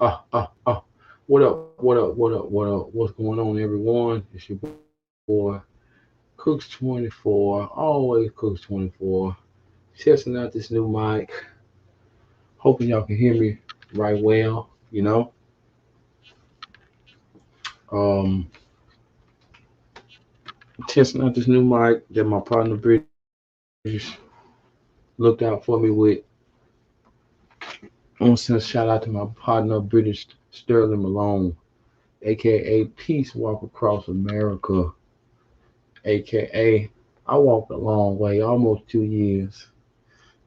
Ah, ah, ah. What up? What up? What up? What up? What's going on, everyone? It's your boy, Cooks 24. Always Cooks 24. Testing out this new mic. Hoping y'all can hear me right well. Um, testing out this new mic that my partner British looked out for me with. I want to send a shout out to my partner British Sterling Malone, aka Peace Walk Across America, aka I walked a long way, almost 2 years,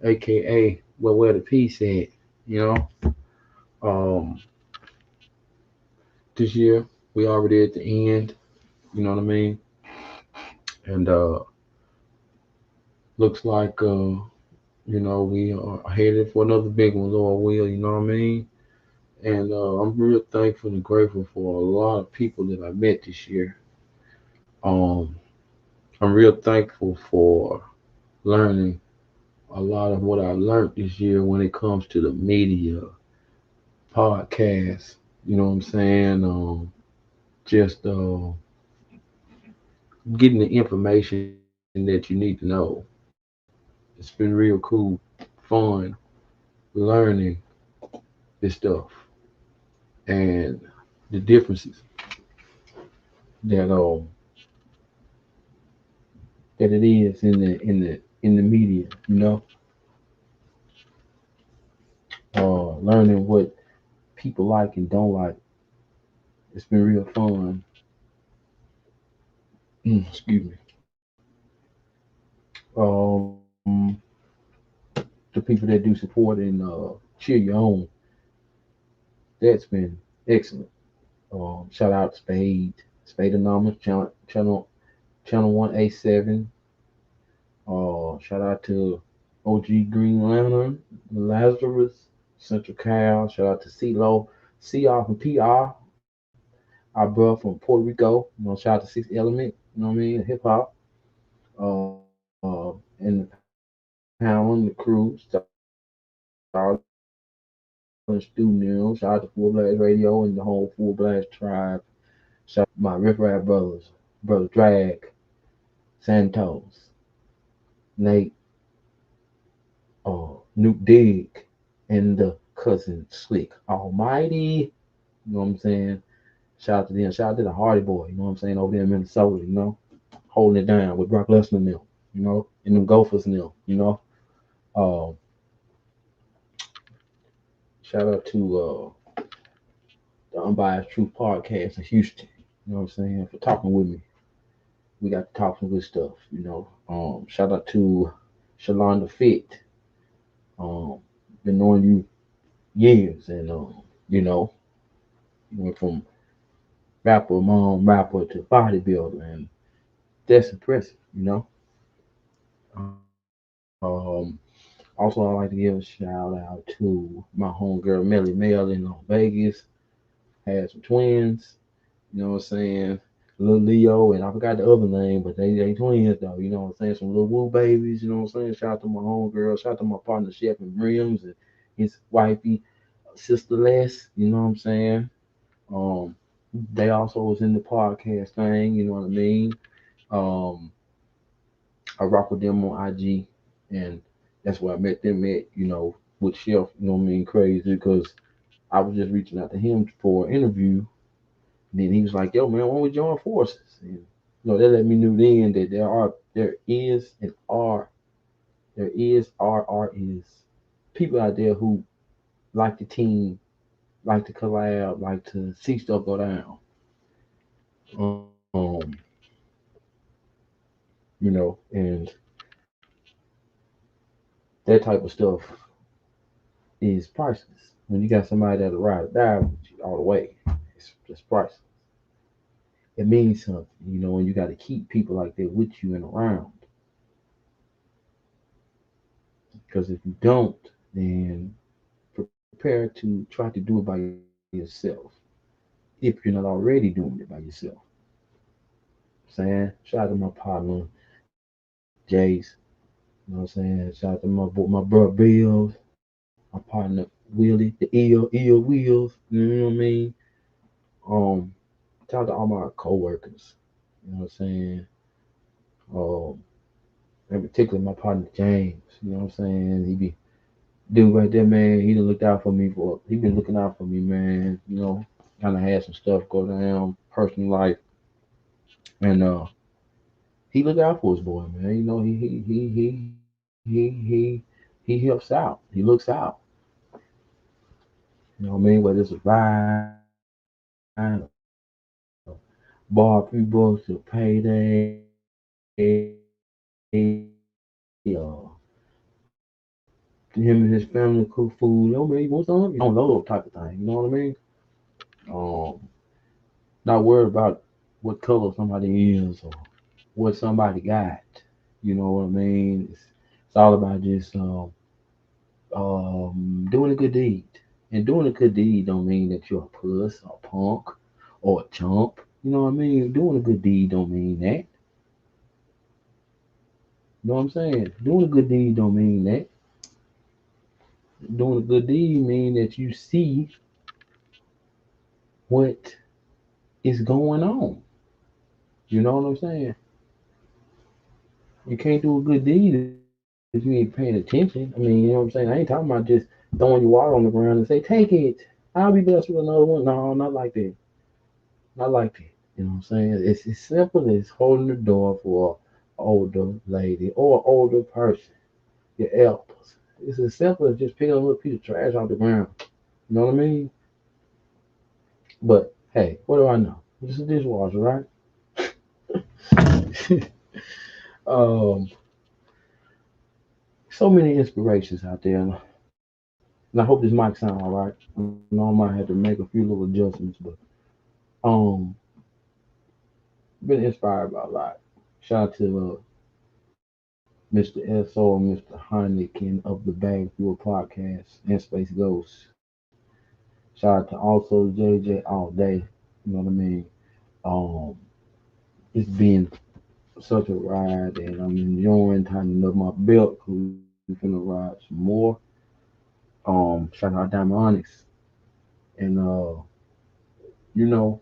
aka where the peace at, you know. Um, this year we already at the end, you know what I mean, and looks like we are headed for another big one, Lord will, you know what I mean. And I'm real thankful and grateful for a lot of people that I met this year. Um, I'm real thankful for learning a lot of what I learned this year when it comes to the media, podcasts. You know what I'm saying? Just getting the information that you need to know. It's been real cool, fun, learning this stuff and the differences that that it is in the media. Learning what people like and don't like. It's been real fun. Excuse me. Um, the people that do support and cheer you on. That's been excellent. Shout out Spade Anonymous, channel 187. Shout out to OG Green Lantern, Lazarus, Central Cal. Shout out to CeeLo, CR from PR, our bro from Puerto Rico. Shout out to Six Element. You know what I mean? Hip hop. And the panel and the crew. Starlin Stu News. Shout out to Full Blast Radio and the whole Full Blast tribe. Shout out to my Riff Rap brothers, Brother Drag, Santos, Nate, Nuke Dig, and the cousin Slick Almighty. You know what I'm saying? Shout out to them. Shout out to the Hardy Boy. You know what I'm saying? Over there in Minnesota. Holding it down with Brock Lesnar and them. And them Gophers and them. Uh, Shout out to the Unbiased Truth Podcast in Houston. You know what I'm saying? For talking with me. We got to talk some good stuff. Shout out to Shalonda Fit. Um, been knowing you years, and you know, you went from rapper to bodybuilder, and that's impressive. Also, I'd like to give a shout out to my homegirl Melly Mel in Las Vegas. Had some twins. You know what I'm saying? Little Leo, and I forgot the other name, but they twins though. You know what I'm saying? Some little woo babies. You know what I'm saying? Shout out to my homegirl. Shout out to my partner Chef and Brims and his wifey, sister Les. You know what I'm saying? Um, they also was in the podcast thing. You know what I mean? Um, I rock with them on IG, and that's where I met them at. With Chef. You know what I mean? Crazy because I was just reaching out to him for an interview. And then he was like, "Yo, man, why don't we join forces?" And they let me know then that there is people out there who like to team, like to collab, like to see stuff go down. Um, and that type of stuff is priceless. When you got somebody that'll ride or die with you all the way, it's just priceless. It means something, and you got to keep people like that with you and around. Because if you don't, then prepare to try to do it by yourself. If you're not already doing it by yourself. Saying, shout out to my partner, Jace. You know what I'm saying? Shout out to my bro Bills, my partner Willie, the ill wheels. You know what I mean? Um, Shout out to all my coworkers. You know what I'm saying? Um, in particular my partner James. You know what I'm saying? He be dude right there, man. He done looked out for me for. He been looking out for me, man. You know, kind of had some stuff go down, personal life, and he looked out for his boy, man. You know, he helps out. He looks out. You know what I mean? Whether it's a ride, bar a few bucks to payday, him and his family cook food. Yo, man, you want some? You know, those type of thing. You know what I mean? Um, Not worried about what color somebody is or what somebody got. You know what I mean? It's all about just doing a good deed. And doing a good deed don't mean that you're a puss or a punk or a chump. You know what I mean? Doing a good deed don't mean that. You know what I'm saying? Doing a good deed don't mean that. Doing a good deed mean that you see what is going on. You know what I'm saying? You can't do a good deed if you ain't paying attention. I mean, you know what I'm saying? I ain't talking about just throwing your water on the ground and say, take it. I'll be blessed with another one. No, not like that. Not like that. You know what I'm saying? It's as simple as holding the door for an older lady or an older person, your elders. It's as simple as just picking a little piece of trash off the ground. You know what I mean? But hey, what do I know? It's a dishwasher, right? um, so many inspirations out there, and I hope this mic sound all right. I know I might have to make a few little adjustments, but um, been inspired by a lot. Shout out to Mr. SO and Mr. Heineken of the Bag Fuel Podcast and Space Ghost. Shout out to also JJ all day. You know what I mean? Um, it's been such a ride, and I'm enjoying tightening up my belt because we're gonna ride some more. Shout out Diamond Onyx, and you know,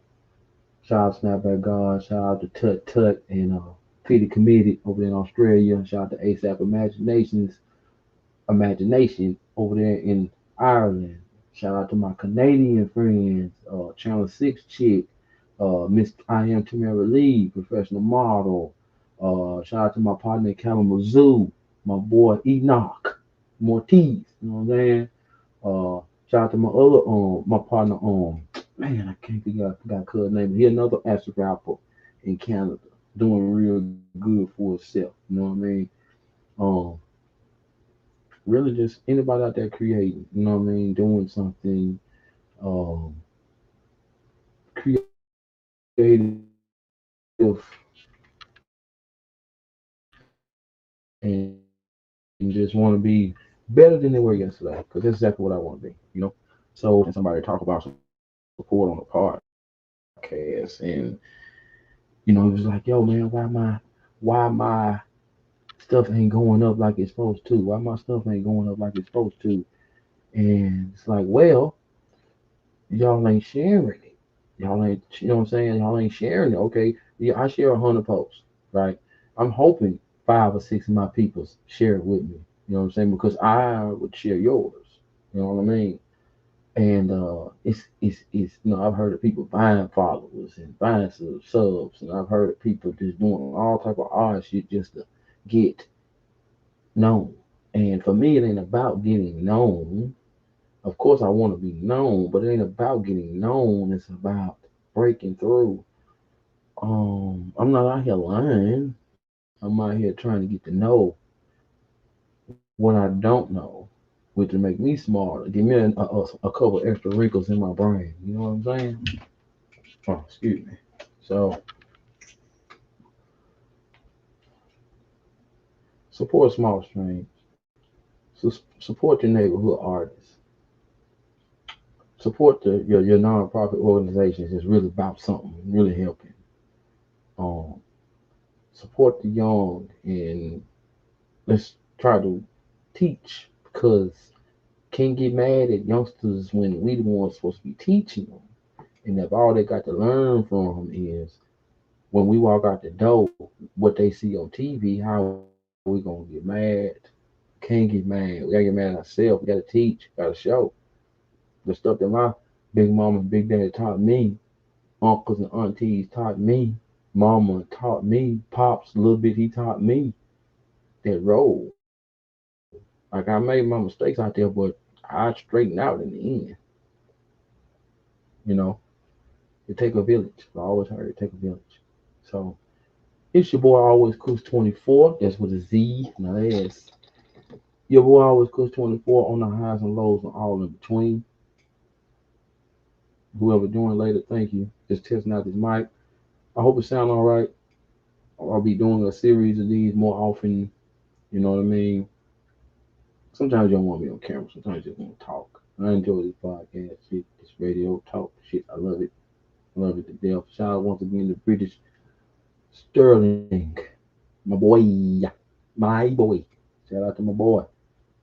shout out Snapback God, shout out to Tut Tut and Petey Committed over there in Australia. Shout out to ASAP Imagination over there in Ireland. Shout out to my Canadian friends, Channel 6 Chick, Miss I Am Tamara Lee, professional model. Shout out to my partner in Kalamazoo, my boy Enoch Mortiz. You know what I'm saying? Uh, Shout out to my other my partner man, I can't figure out forgot cuz name. He another acid rapper in Canada, doing real good for himself. You know what I mean? Um, really just anybody out there creating. You know what I mean? Doing something um creative and just want to be better than they were yesterday because that's exactly what I want to be. You know. So and somebody talk about support on the podcast and it was like, yo man, why my stuff ain't going up like it's supposed to? Why my stuff ain't going up like it's supposed to? And it's like, well, y'all ain't sharing it. Y'all ain't, you know what I'm saying? Y'all ain't sharing it. Okay, yeah, I share 100 posts, right? I'm hoping 5 or 6 of my people share it with me. You know what I'm saying? Because I would share yours. You know what I mean? And it's you know I've heard of people buying followers and buying subs, and I've heard of people just doing all type of odd shit just to get known. And for me, it ain't about getting known. Of course, I want to be known, but it ain't about getting known. It's about breaking through. I'm not out here lying. I'm out here trying to get to know what I don't know, which will make me smarter. Give me a couple extra wrinkles in my brain. You know what I'm saying? Oh, excuse me. So support small streams. Support your neighborhood artists. Support your nonprofit organizations that's really about something, really helping. Um, Support the young and let's try to teach because Can't get mad at youngsters when we the ones supposed to be teaching them. And if all they got to learn from is when we walk out the door, what they see on TV, how we gonna get mad? Can't get mad. We gotta get mad at ourselves. We gotta teach, gotta show. The stuff that my big mama and big daddy taught me, uncles and aunties taught me, mama taught me, pops a little bit he taught me that role. Like I made my mistakes out there, but I straightened out in the end. You know, it take a village. I always heard it take a village. So it's your boy always Cooks 24. That's with a Z, not an S. Your boy always Cooks 24 on the highs and lows and all in between. Whoever doing later, thank you. Just testing out this mic. I hope it sound all right. I'll be doing a series of these more often. You know what I mean? Sometimes you don't want me on camera. Sometimes you just want to talk. I enjoy this podcast shit, this radio talk shit. I love it. Love it to death. Shout out once again to British Sterling, my boy, my boy. Shout out to my boy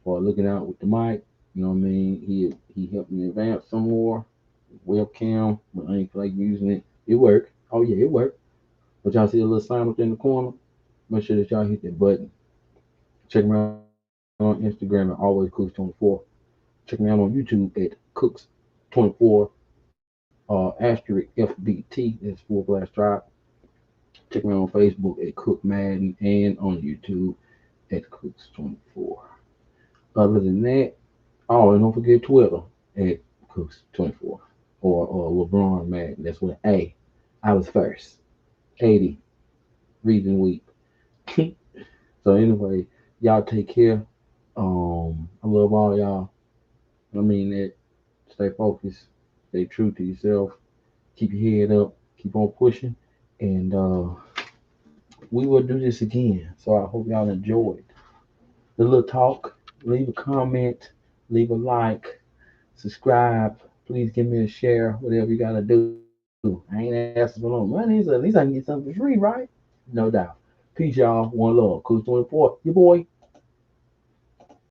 for looking out with the mic. You know what I mean? He helped me advance some more webcam, but I ain't like using it. It worked. Oh yeah, it worked. But y'all see a little sign up in the corner? Make sure that y'all hit that button. Check me out on Instagram at always cooks24. Check me out on YouTube at cooks24 asterisk FBT. That's full blast drive. Check me out on Facebook at Cook Madden and on YouTube at Cooks24. Other than that, oh, and don't forget Twitter at Cooks24 or LeBron Madden. That's with an A. I was first. 80. Reason week. So anyway, y'all take care. I love all y'all. I mean that. Stay focused. Stay true to yourself. Keep your head up. Keep on pushing. And we will do this again. So I hope y'all enjoyed the little talk. Leave a comment. Leave a like. Subscribe. Please give me a share. Whatever you gotta do. I ain't asking for no money, so at least I can get something for free, right? No doubt. Peace, y'all. One love. Coach 24. Your boy.